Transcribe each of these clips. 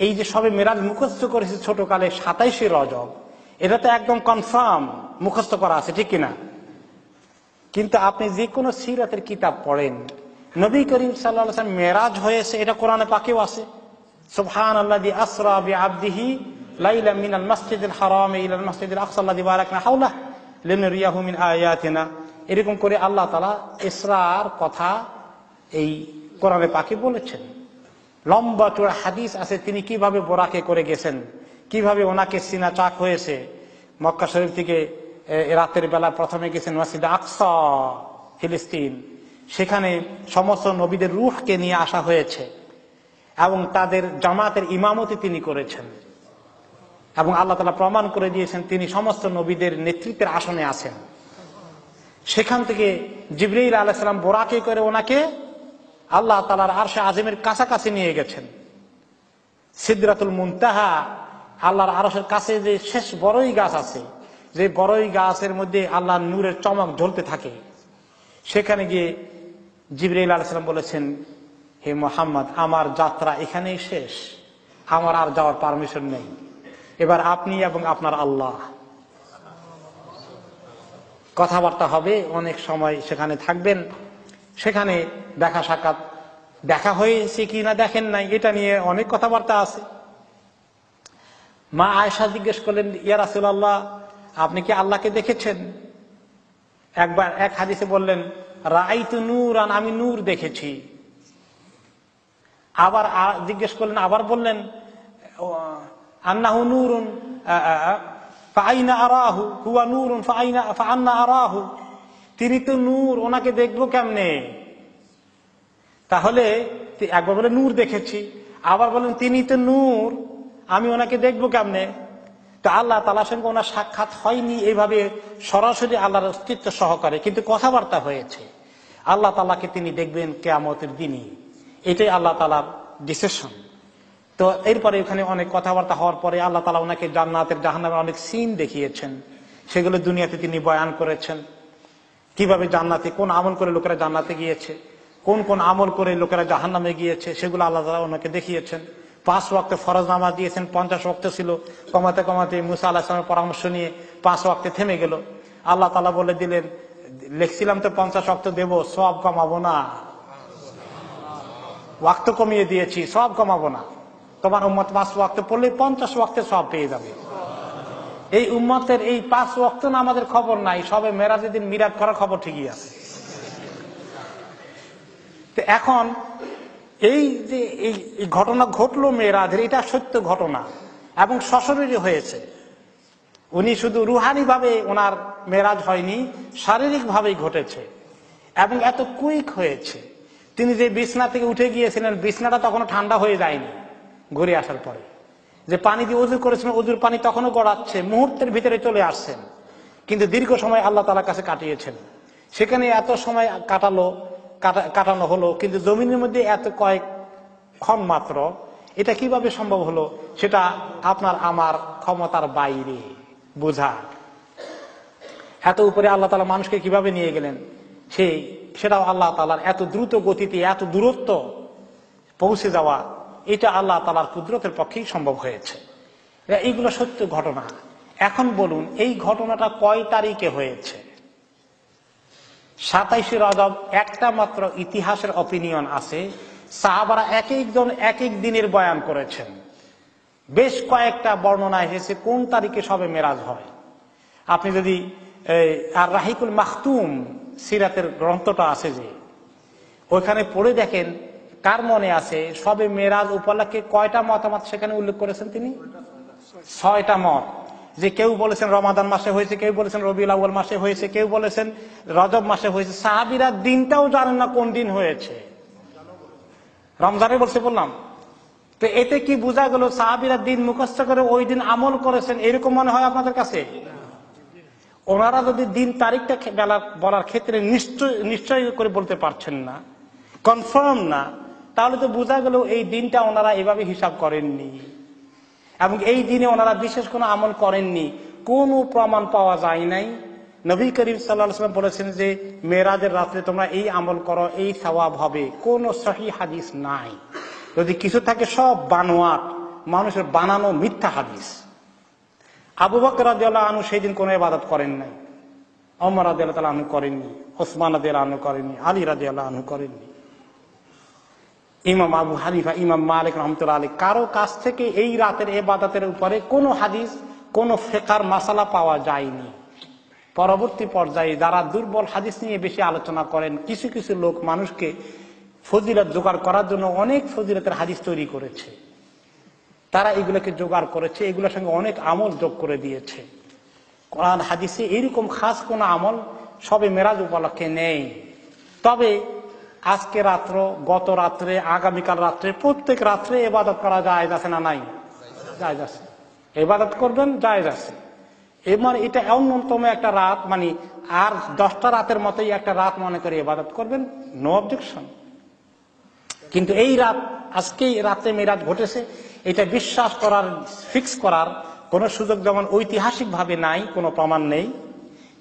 এই যে সবে মেরাজ মুখস্থ করেছে ছোটকালে 27শে রজব, এটা তো একদম কনফার্ম মুখস্থ করা আছে, ঠিক কিনা? কিন্তু আপনি যে কোনো সিরাতের কিতাব পড়েন, নবী করিম সাল্লাল্লাহু আলাইহি ওয়াসাল্লাম মেরাজ হয়েছে এটা কোরআনে পাকেও আছে। সুবহানাল্লাযী আসরা বিআবদিহি লাইলাম মিনাল মাসজিদিল হারাম ইলাল মাসজিদিল আকসা আল্লাযী বারাকনা হাওলাহু লিনুরিয়াহু মিন আয়াতিনা। এরকম করে আল্লাহ তাআলা ইসরার কথা এই কোরআনে পাকে বলেছেন। লম্বা চূড়া হাদিস আছে তিনি কিভাবে বোরাকে করে গেছেন, কিভাবে ওনাকে সিনা চাক হয়েছে। মক্কা শরীফ থেকে রাতের বেলা প্রথমে গেছেন মসজিদে আকসা ফিলিস্তিন, সেখানে সমস্ত নবীদের রূহকে নিয়ে আসা হয়েছে এবং তাদের জামাতের ইমামতি তিনি করেছেন এবং আল্লাহ তাআলা প্রমাণ করে দিয়েছেন তিনি সমস্ত নবীদের নেতৃত্বের আসনে আছেন। সেখান থেকে জিবরাইল আলাইহিস সালাম বোরাকে করে ওনাকে আল্লাহ তাআলার আরশে আজিমের কাছাকাছি নিয়ে গেছেন। সিদরাতুল মুনতাহা, আল্লাহর আরশের কাছে যে শেষ বড়ই গাছ আছে, যে বড়ই গাছের মধ্যে আল্লাহর নূরের চমক জ্বলতে থাকে, সেখানে গিয়ে জিবরাইল আলাইহিস সালাম বলেছেন, হে মুহাম্মদ, আমার যাত্রা এখানেই শেষ, আমার আর যাওয়ার পারমিশন নেই, এবার আপনি এবং আপনার আল্লাহ কথাবার্তা হবে, অনেক সময় সেখানে থাকবেন। সেখানে দেখা সাক্ষাৎ, দেখা হয়েছে কি না দেখেন নাই এটা নিয়ে অনেক কথাবার্তা আছে। মা আয়েশা জিজ্ঞেস করলেন, ইয়া রাসূলুল্লাহ, আপনি কি আল্লাহকে দেখেছেন? একবার এক হাদিসে বললেন, রাআইতু নূরান, আমি নূর দেখেছি। আবার জিজ্ঞেস করলেন, আবার বললেন, আন্নাহু নূরুন ফাআইনা আরাহু, হুয়া নূরুন ফাআন্না আরাহু, তিনি তো নূর, ওনাকে দেখবো কেমনে? তাহলে একবার বলে নূর দেখেছি, আবার বলেন তিনি তো নূর, আমি ওনাকে দেখবো কেমনে? তা আল্লাহ তাআলার সঙ্গে ওনার সাক্ষাৎ হয়নি এইভাবে সরাসরি আল্লাহর অস্তিত্ব সহকারে, কিন্তু কথাবার্তা হয়েছে। আল্লাহ তাআলাকে তিনি দেখবেন কিয়ামতের দিনই, এটাই আল্লাহ তাআলার ডিসিশন। তো এরপরে ওখানে অনেক কথাবার্তা হওয়ার পরে আল্লাহ তাআলা ওনাকে জান্নাতের জাহান্নামের অনেক সিন দেখিয়েছেন, সেগুলো দুনিয়াতে তিনি বয়ান করেছেন। কিভাবে জান্নাতে কোন আমল করে লোকেরা জান্নাতে গিয়েছে, কোন কোন আমল করে লোকেরা জাহান্নামে গিয়েছে, সেগুলো আল্লাহ তাআলা ওনাকে দেখিয়েছেন। 5 ওয়াক্তে ফরজ নামাজ দিয়েছেন, 50 ওয়াক্ত ছিল, কমাতে কমাতে মুসা আলাইহিস সালামের পরামর্শ নিয়ে 5 ওয়াক্তে থেমে গেল। আল্লাহ তাআলা বলে দিলেন, লিখছিলাম তো 50 ওয়াক্ত দেবো, সওয়াব কমাবো না, ওয়াক্ত কমিয়ে দিয়েছি, সওয়াব কমাবো না। তোমার উম্মত 5 ওয়াক্ত পড়লে 50 ওয়াক্তে সওয়াব পেয়ে যাবে। এই উম্মতের এই 5 ওয়াক্ত নামাজের খবর নাই, সবে মেরাজের দিন মিরাজ করার খবর ঠিকই আছে। তো এখন এই যে এই ঘটনা ঘটলো মেরাজের, এটা সত্য ঘটনা এবং সশরীরে হয়েছে। উনি শুধু রুহানি ভাবে ওনার মেরাজ হয়নি, শারীরিক ভাবেই ঘটেছে এবং এত কুইক হয়েছে। তিনি যে বিছনা থেকে উঠে গিয়েছিলেন, বিছনাটা তখনও ঠান্ডা হয়ে যায়নি। ঘুরে আসার পরে যে পানি দিয়ে ওযু করেছিলেন, ওযুর পানি তখনও গড়াচ্ছে, মুহূর্তের ভিতরে চলে আসছেন। কিন্তু দীর্ঘ সময় আল্লাহ তাআলার কাছে কাটিয়েছেন। সেখানে এত সময় কাটানো হলো, কিন্তু জমিনের মধ্যে এত কয়েক ক্ষণ মাত্র, এটা কিভাবে সম্ভব হলো সেটা আপনার আমার ক্ষমতার বাইরে বোঝা। এত উপরে আল্লাহ তাআলা মানুষকে কিভাবে নিয়ে গেলেন সেটাও আল্লাহ তাআলার এত দ্রুত গতিতে এত দূরত্ব পৌঁছে যাওয়া, এটা আল্লাহ তাআলার কুদরতের পক্ষেই সম্ভব হয়েছে। এইগুলো সত্য ঘটনা। এখন বলুন, এই ঘটনাটা কয় তারিখে হয়েছে? 27শে রজব। একটা মাত্র ইতিহাসের অপিনিয়ন আছে, সাহাবারা এক একজন এক এক দিনের বয়ান করেছেন। বেশ কয়েকটা বর্ণনা এসেছে কোন তারিখে সবে মেরাজ হয়। আপনি যদি আর রাহিকুল মাখতুম সিরাতের গ্রন্থটা আছে যে, ওইখানে পড়ে দেখেন, কার মনে আছে সবে মেরাজ উপলক্ষে কয়টা মতামত সেখানে উল্লেখ করেছেন তিনি? 6টা মত। যে কেউ বলেছেন রমাদান মাসে হয়েছে, কেউ বলেছেন রবিউল আউয়াল মাসে হয়েছে, কেউ বলেছেন রজব মাসে হয়েছে। সাহাবীরা দিনটাও জানেন না কোন দিন হয়েছে, রমজানে বলছে বললাম। তো এতে কি বোঝা গেল সাহাবীরা দিন মুখস্থ করে ওই দিন আমল করেছেন, এরকম মনে হয় আপনাদের কাছে? ওনারা যদি দিন তারিখটা বলার ক্ষেত্রে নিশ্চয় করে বলতে পারছেন না, কনফার্ম না, তাহলে তো বোঝা গেল এই দিনটা ওনারা এভাবে হিসাব করেননি এবং এই দিনে ওনারা বিশেষ কোনো আমল করেননি। কোনো প্রমাণ পাওয়া যায় নাই। নবী করিম সাল্লাল্লাহু আলাইহি ওয়াসাল্লাম বলেছেন যে মেরাজের রাতে তোমরা এই আমল করো, এই সওয়াব হবে, কোনো সহিহ হাদিস নাই। যদি কিছু থাকে সব বানোয়াট, মানুষের বানানো মিথ্যা হাদিস। আবু বকর রাদিয়াল্লাহু আনহু সেই দিন কোনো ইবাদত করেন নাই, ওমর রাদিয়াল্লাহু তাআলা আনহু করেননি, ওসমান রাদিয়াল্লাহু আনহু করেননি, আলী রাদিয়াল্লাহু আনহু করেননি, ইমাম আবু হানিফা, ইমাম মালিক রাহমাতুল্লাহ আলাইহি কারো কাছ থেকে এই রাতের ইবাদতের উপরে কোনো হাদিস, কোনো ফিকহার মাসালা পাওয়া যায়নি। পরবর্তী পর্যায়ে যারা দুর্বল হাদিস নিয়ে বেশি আলোচনা করেন, কিছু কিছু লোক মানুষকে ফজিলত জোগাড় করার জন্য অনেক ফজিলতের হাদিস তৈরি করেছে, তারা এগুলোকে জোগাড় করেছে, এগুলোর সঙ্গে অনেক আমল যোগ করে দিয়েছে। কোরআন হাদিসে এইরকম খাস কোন আমল সবে মেরাজ উপলক্ষে নেই। তবে আজকে রাত্র, গত রাত্রে, আগামীকাল রাত্রে, প্রত্যেক রাত্রে ইবাদত করা জায়েজ আছে না নাই? জায়েজ আছে, ইবাদত করবেন, জায়েজ আছে। এবার এটা অন্যতম একটা রাত, মানে আর 10টা রাতের মতোই একটা রাত মনে করে ইবাদত করবেন, নো অবজেকশন। কিন্তু এই রাত, আজকেই রাতে মেরাজ ঘটেছে, এটা বিশ্বাস করার, ফিক্স করার কোন সুযোগ যেমন ঐতিহাসিক ভাবে নাই, কোনো প্রমাণ নেই,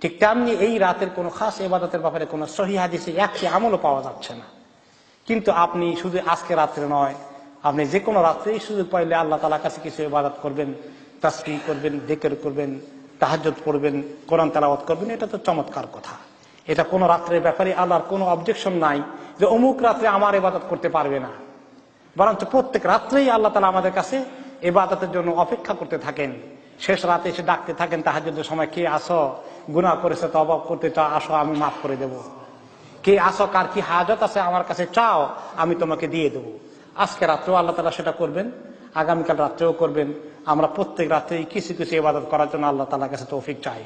ঠিক তেমনি এই রাতের কোনো খাস ইবাদতের ব্যাপারে কোনো সহিহ হাদিসে একটি আমলও পাওয়া যাচ্ছে না। কিন্তু আপনি শুধু আজকে রাত্রে নয়, আপনি যে কোনো রাত্রেই সুযোগ পাইলে আল্লাহ তাআলার কাছে কিছু ইবাদত করবেন, তাসবিহ করবেন, জিকির করবেন, তাহাজ্জুদ পড়বেন, কোরআন তেলাওয়াত করবেন, এটা তো চমৎকার কথা। এটা কোনো রাত্রের ব্যাপারে আল্লাহর কোনো অবজেকশন নাই যে অমুক রাত্রে আমার ইবাদত করতে পারবে না, বরঞ্চ প্রত্যেক রাত্রেই আল্লাহ তাআলা আমাদের কাছে ইবাদতের জন্য অপেক্ষা করতে থাকেন। শেষ রাতে এসে ডাকতে থাকেন, তাহাজ্জুদের সময়, কে আসো, গুনাহ করেছে তওবা করতে চাও, আসো আমি মাফ করে দেব। কে আসো, কার কি হাজত আছে আমার কাছে চাও, আমি তোমাকে দিয়ে দেবো। আজকে রাত্রেও আল্লাহ তাআলা সেটা করবেন, আগামীকাল রাত্রেও করবেন। আমরা প্রত্যেক রাত্রেই কিছু কিছু ইবাদত করার জন্য আল্লাহ তাআলার কাছে তৌফিক চাই।